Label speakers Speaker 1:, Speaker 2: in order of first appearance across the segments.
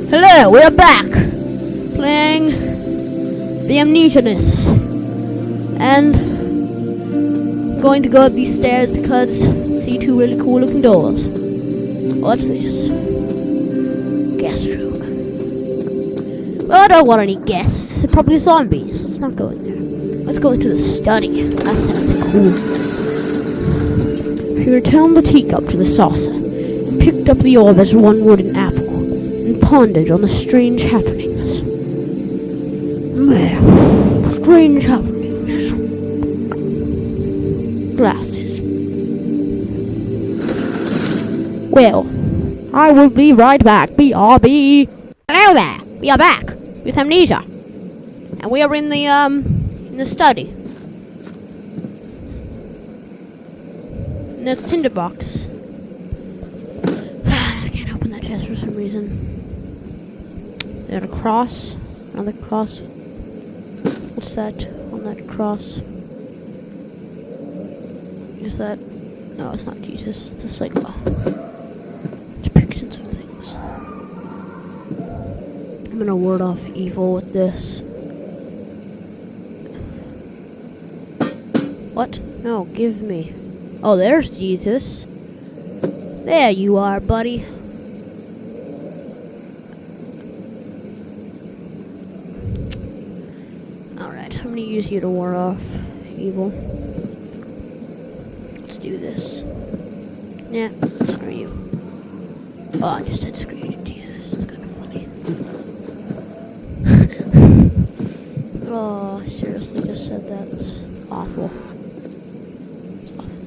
Speaker 1: Hello, we're back playing the Amnesia, and I'm going to go up these stairs because I see two really cool looking doors. What's this? Guest room. Well, I don't want any guests. They're probably zombies. Let's not go in there. Let's go into the study. That sounds cool. He returned the teacup to the saucer, and picked up the orb as one would an apple, and pondered on the strange happenings. Strange happenings. Glasses. Well, I will be right back. BRB. Hello there. We are back with Amnesia, and we are in the study. And there's a tinderbox. I can't open that chest for some reason. There's a cross. Another cross. What's that on that cross? Is that... No, it's not Jesus. It's just like depictions of things. I'm gonna ward off evil with this. What? No, give me. Oh, there's Jesus. There you are, buddy. Alright, I'm gonna use you to ward off evil. Let's do this. Yeah, screw you. Oh, I just said screw you, Jesus. It's kind of funny. Oh, I seriously just said that. It's awful. It's awful.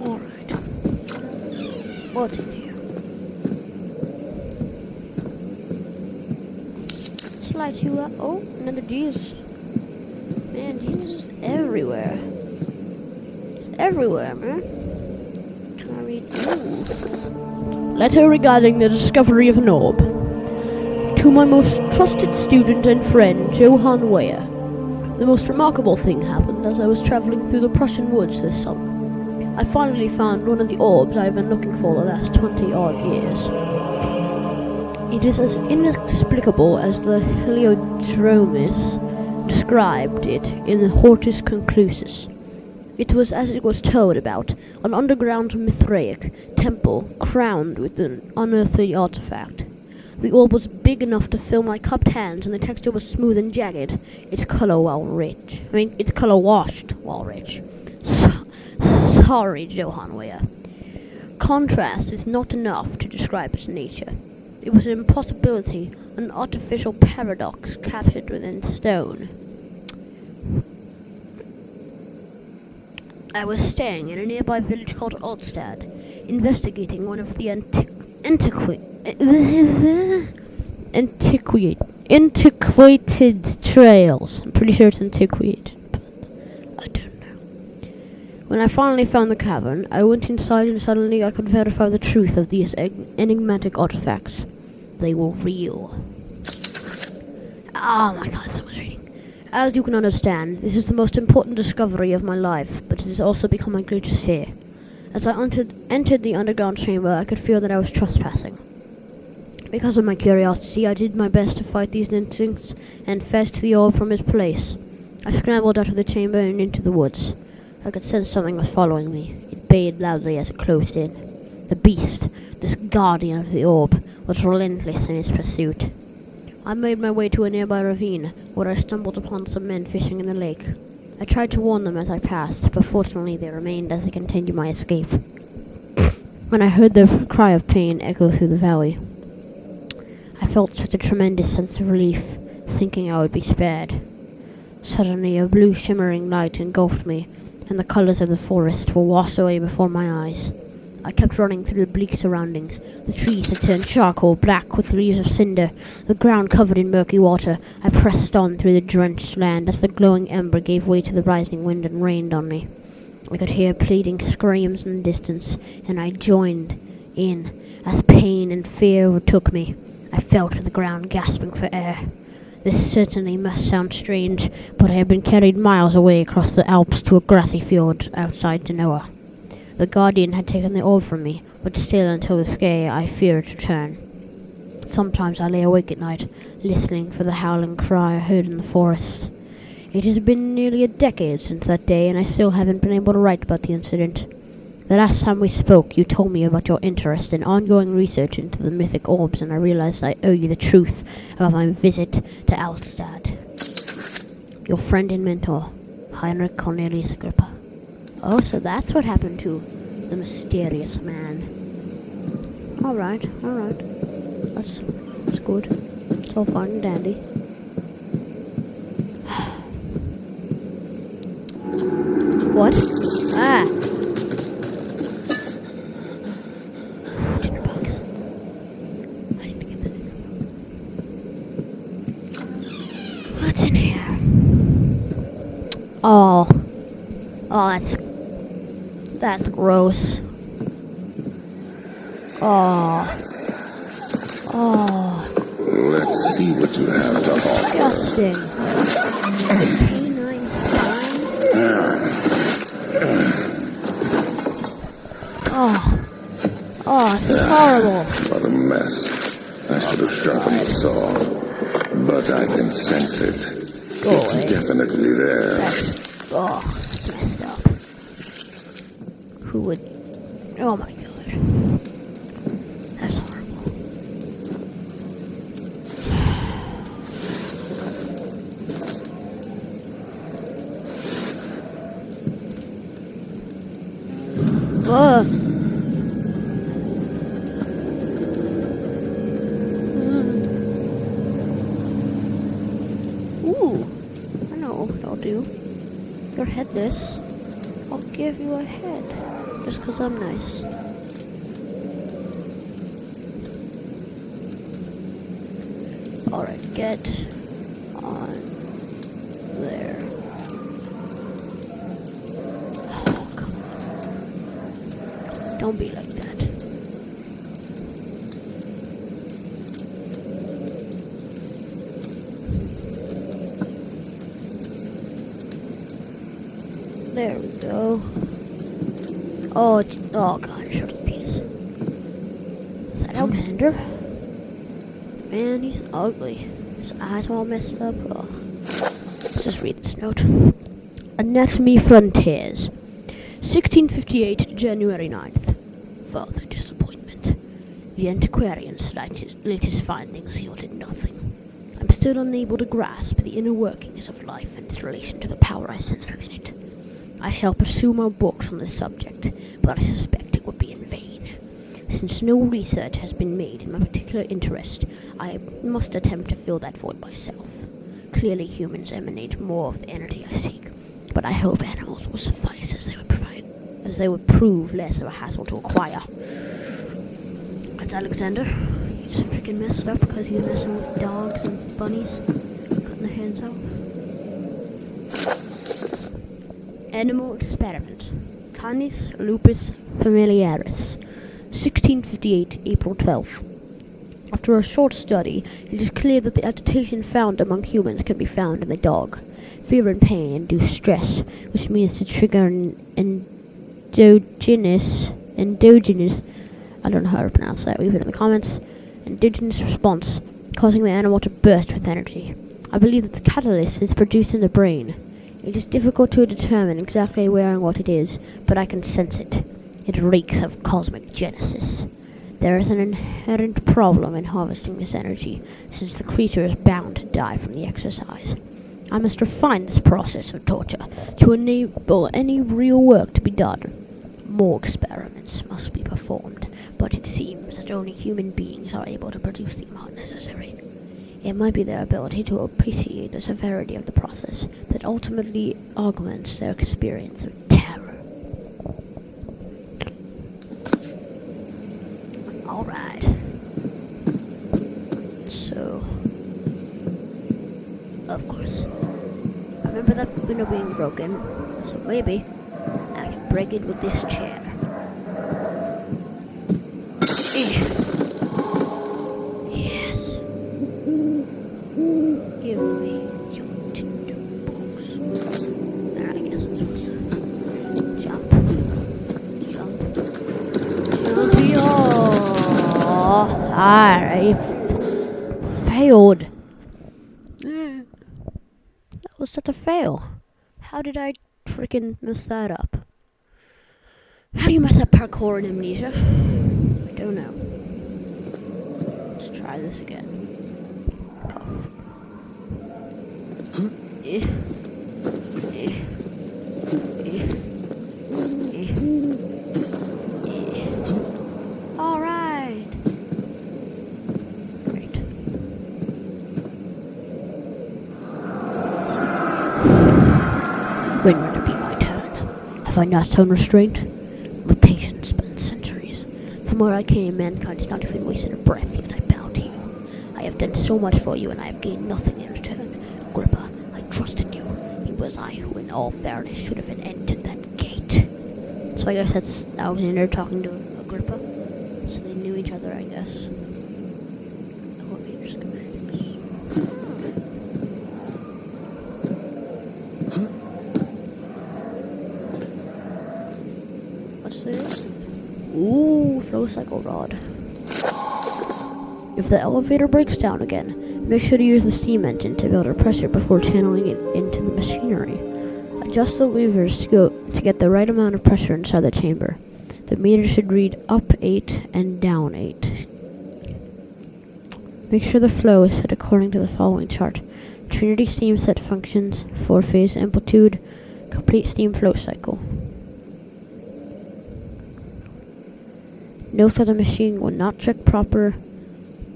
Speaker 1: Alright. What's in here? Let's light you up. Oh, another Jesus. Man, Jesus is everywhere. It's everywhere, man. Can I read? Ooh. Letter regarding the discovery of an orb. To my most trusted student and friend, Johann Weyer. The most remarkable thing happened as I was traveling through the Prussian woods this summer. I finally found one of the orbs I have been looking for the last 20-odd years. It is as inexplicable as the Heliodromus described it in the Hortus Conclusus. It was as it was told about, an underground Mithraic temple crowned with an unearthly artifact. The orb was big enough to fill my cupped hands, and the texture was smooth and jagged. Its color washed while rich. Sorry, Johann Weyer. Contrast is not enough to describe its nature. It was an impossibility, an artificial paradox captured within stone. I was staying in a nearby village called Altstad, investigating one of the antiquated trails. I'm pretty sure it's antiquated, but I don't know. When I finally found the cavern, I went inside and suddenly I could verify the truth of these enigmatic artifacts. They were real. Oh my god, so much reading. As you can understand, this is the most important discovery of my life, but it has also become my greatest fear. As I entered the underground chamber, I could feel that I was trespassing. Because of my curiosity, I did my best to fight these instincts and fetch the orb from its place. I scrambled out of the chamber and into the woods. I could sense something was following me. It bayed loudly as it closed in. The beast, this guardian of the orb, was relentless in its pursuit. I made my way to a nearby ravine, where I stumbled upon some men fishing in the lake. I tried to warn them as I passed, but fortunately they remained as I continued my escape. When I heard their cry of pain echo through the valley, I felt such a tremendous sense of relief, thinking I would be spared. Suddenly a blue shimmering light engulfed me, and the colors of the forest were washed away before my eyes. I kept running through the bleak surroundings. The trees had turned charcoal black with leaves of cinder, the ground covered in murky water. I pressed on through the drenched land as the glowing ember gave way to the rising wind and rained on me. I could hear pleading screams in the distance, and I joined in as pain and fear overtook me. I fell to the ground, gasping for air. This certainly must sound strange, but I had been carried miles away across the Alps to a grassy field outside Genoa. The Guardian had taken the orb from me, but still until this day I fear its return. Sometimes I lay awake at night, listening for the howling cry I heard in the forest. It has been nearly a decade since that day, and I still haven't been able to write about the incident. The last time we spoke, you told me about your interest in ongoing research into the mythic orbs, and I realized I owe you the truth about my visit to Alstad. Your friend and mentor, Heinrich Cornelius Agrippa. Oh, so that's what happened to the mysterious man. Alright. That's good. It's all fine and dandy. What? Ah! Dinner box. I need to get that in. What's in here? Oh, that's gross. Oh.
Speaker 2: Let's see what you have to offer.
Speaker 1: Disgusting. Canine spine. Oh, this is horrible.
Speaker 2: What a mess. I should have sharpened the saw, but I can sense it.
Speaker 1: Go
Speaker 2: It's
Speaker 1: away.
Speaker 2: definitely there.
Speaker 1: That's messed up. Who would... Oh my god. That's horrible. Ooh, I know what I'll do. You're headless. I'll give you a head, just 'cause I'm nice. Alright, get on there. Oh, come on. Don't be like that. There we go. Oh god, short of the penis. Is that Alexander? Man, he's ugly. His eyes all messed up. Ugh. Let's just read this note. Anatomy Frontiers. 1658 to January 9th. Further disappointment. The antiquarian's latest findings yielded nothing. I'm still unable to grasp the inner workings of life and its relation to the power I sense within it. I shall pursue more books on this subject, but I suspect it would be in vain. Since no research has been made in my particular interest, I must attempt to fill that void myself. Clearly humans emanate more of the energy I seek, but I hope animals will suffice as they would prove less of a hassle to acquire. That's Alexander. He just freaking messed up because he was messing with dogs and bunnies, cutting their hands off. Animal experiment. Canis lupus familiaris. 1658, April 12th. After a short study, it is clear that the agitation found among humans can be found in the dog. Fear and pain induce stress, which means to trigger an endogenous, I don't know how to pronounce that, leave it in the comments, endogenous response, causing the animal to burst with energy. I believe that the catalyst is produced in the brain. It is difficult to determine exactly where and what it is, but I can sense it. It reeks of cosmic genesis. There is an inherent problem in harvesting this energy, since the creature is bound to die from the exercise. I must refine this process of torture to enable any real work to be done. More experiments must be performed, but it seems that only human beings are able to produce the amount necessary. It might be their ability to appreciate the severity of the process that ultimately augments their experience of terror. Alright. So, of course, I remember that window being broken, so maybe I can break it with this chair. Yes. Give me your tinder box. I guess I'm supposed to jump. Jump. I failed. That was such a fail. How did I freaking mess that up? How do you mess up parkour in Amnesia? I don't know. Let's try this again. Puff. Eh. Eh. Eh. Eh. All right. Great. When will it be my turn? Have I not shown restraint? My patience spent centuries. From where I came, mankind has not even wasted a breath, yet I bow to you. I have done so much for you, and I have gained nothing in return. Agrippa, I trusted you. It was I who, in all fairness, should have entered that gate. So I guess that's Alexander talking to Agrippa. So they knew each other, I guess. Elevator schematics. What's this? Ooh, flow cycle rod. If the elevator breaks down again, make sure to use the steam engine to build up pressure before channeling it into the machinery. Adjust the levers to get the right amount of pressure inside the chamber. The meter should read up 8 and down 8. Make sure the flow is set according to the following chart. Trinity steam set functions, 4-phase amplitude, complete steam flow cycle. Note that the machine will not check proper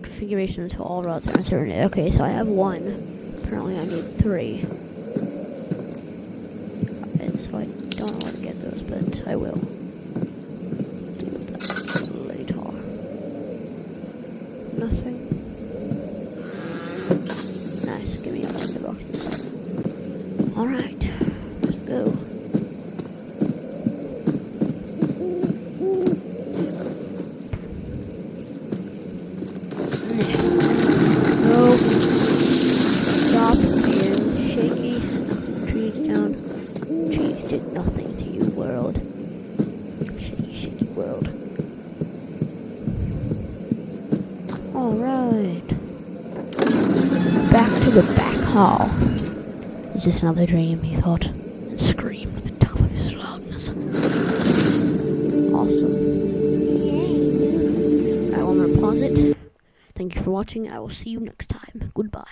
Speaker 1: configuration until all rods are inserted. Okay, so I have 1. Apparently I need 3. Alright, so I don't know how to get those, but I will. Deal with that later. Nothing. Nice, give me all the boxes. Alright, let's go. No. Stop being shaky. Trees down. Trees did nothing to you, world. Shaky, shaky world. Alright. Back to the back hall. Is this another dream, he thought, and screamed at the top of his lungs. Awesome. Yay. Alright, I'm gonna pause it. Thank you for watching, and I will see you next time. Goodbye.